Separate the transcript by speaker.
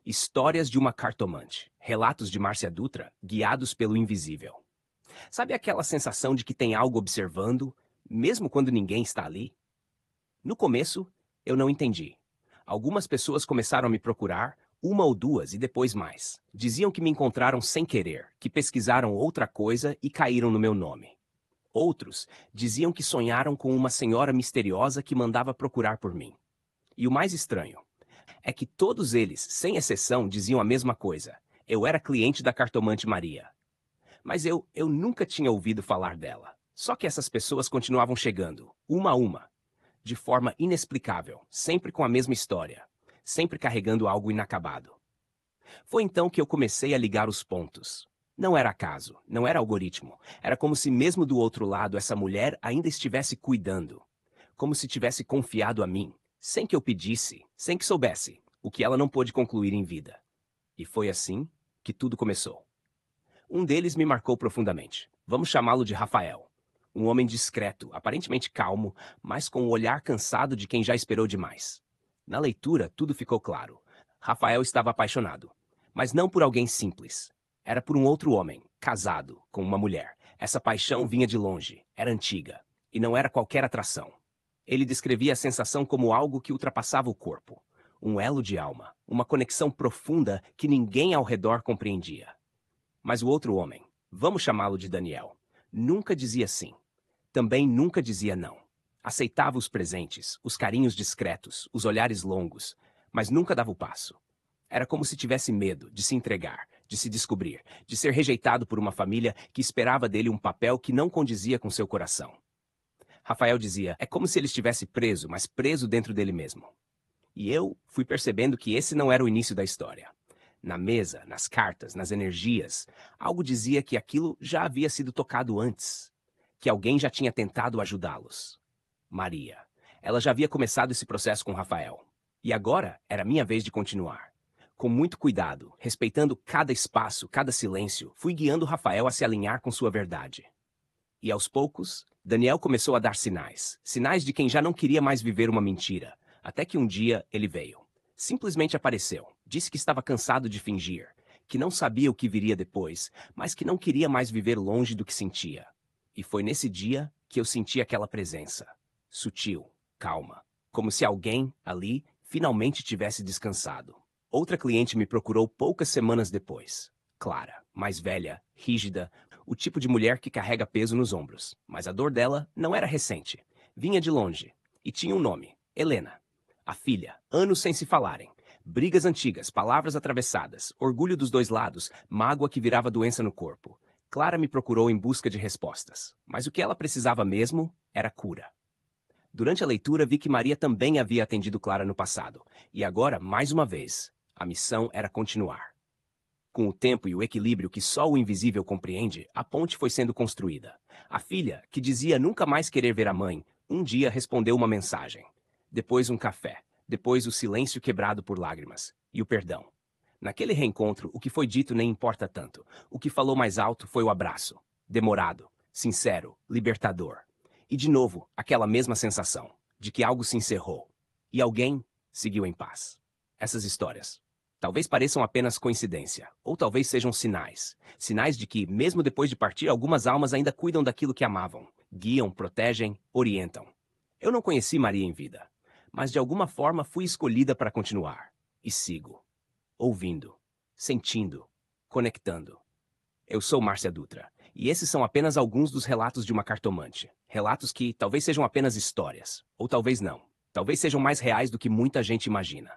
Speaker 1: Histórias de uma cartomante. Relatos de Márcia Dutra, guiados pelo invisível. Sabe aquela sensação de que tem algo observando, mesmo quando ninguém está ali? No começo, eu não entendi. Algumas pessoas começaram a me procurar, uma ou duas e depois mais. Diziam que me encontraram sem querer, que pesquisaram outra coisa e caíram no meu nome. Outros diziam que sonharam com uma senhora misteriosa que mandava procurar por mim. E o mais estranho é que todos eles, sem exceção, diziam a mesma coisa. Eu era cliente da cartomante Maria. Mas eu nunca tinha ouvido falar dela. Só que essas pessoas continuavam chegando, uma a uma, de forma inexplicável, sempre com a mesma história, sempre carregando algo inacabado. Foi então que eu comecei a ligar os pontos. Não era acaso, não era algoritmo. Era como se mesmo do outro lado essa mulher ainda estivesse cuidando. Como se tivesse confiado a mim, sem que eu pedisse, sem que soubesse, o que ela não pôde concluir em vida. E foi assim que tudo começou. Um deles me marcou profundamente. Vamos chamá-lo de Rafael. Um homem discreto, aparentemente calmo, mas com o olhar cansado de quem já esperou demais. Na leitura, tudo ficou claro. Rafael estava apaixonado, mas não por alguém simples. Era por um outro homem, casado, com uma mulher. Essa paixão vinha de longe, era antiga, e não era qualquer atração. Ele descrevia a sensação como algo que ultrapassava o corpo. Um elo de alma, uma conexão profunda que ninguém ao redor compreendia. Mas o outro homem, vamos chamá-lo de Daniel, nunca dizia sim. Também nunca dizia não. Aceitava os presentes, os carinhos discretos, os olhares longos, mas nunca dava o passo. Era como se tivesse medo de se entregar, de se descobrir, de ser rejeitado por uma família que esperava dele um papel que não condizia com seu coração. Rafael dizia, é como se ele estivesse preso, mas preso dentro dele mesmo. E eu fui percebendo que esse não era o início da história. Na mesa, nas cartas, nas energias, algo dizia que aquilo já havia sido tocado antes, que alguém já tinha tentado ajudá-los. Maria. Ela já havia começado esse processo com Rafael. E agora era minha vez de continuar. Com muito cuidado, respeitando cada espaço, cada silêncio, fui guiando Rafael a se alinhar com sua verdade. E aos poucos, Daniel começou a dar sinais. Sinais de quem já não queria mais viver uma mentira. Até que um dia ele veio. Simplesmente apareceu. Disse que estava cansado de fingir, que não sabia o que viria depois, mas que não queria mais viver longe do que sentia. E foi nesse dia que eu senti aquela presença. Sutil, calma, como se alguém, ali, finalmente tivesse descansado. Outra cliente me procurou poucas semanas depois. Clara, mais velha, rígida, o tipo de mulher que carrega peso nos ombros. Mas a dor dela não era recente. Vinha de longe. E tinha um nome: Helena. A filha, anos sem se falarem. Brigas antigas, palavras atravessadas, orgulho dos dois lados, mágoa que virava doença no corpo. Clara me procurou em busca de respostas. Mas o que ela precisava mesmo era cura. Durante a leitura, vi que Maria também havia atendido Clara no passado. E agora, mais uma vez, a missão era continuar. Com o tempo e o equilíbrio que só o invisível compreende, a ponte foi sendo construída. A filha, que dizia nunca mais querer ver a mãe, um dia respondeu uma mensagem. Depois um café. Depois o silêncio quebrado por lágrimas. E o perdão. Naquele reencontro, o que foi dito nem importa tanto. O que falou mais alto foi o abraço. Demorado, sincero, libertador. E de novo, aquela mesma sensação, de que algo se encerrou. E alguém seguiu em paz. Essas histórias talvez pareçam apenas coincidência, ou talvez sejam sinais. Sinais de que, mesmo depois de partir, algumas almas ainda cuidam daquilo que amavam. Guiam, protegem, orientam. Eu não conheci Maria em vida, mas de alguma forma fui escolhida para continuar. E sigo. Ouvindo, sentindo, conectando. Eu sou Márcia Dutra, e esses são apenas alguns dos relatos de uma cartomante. Relatos que talvez sejam apenas histórias, ou talvez não. Talvez sejam mais reais do que muita gente imagina.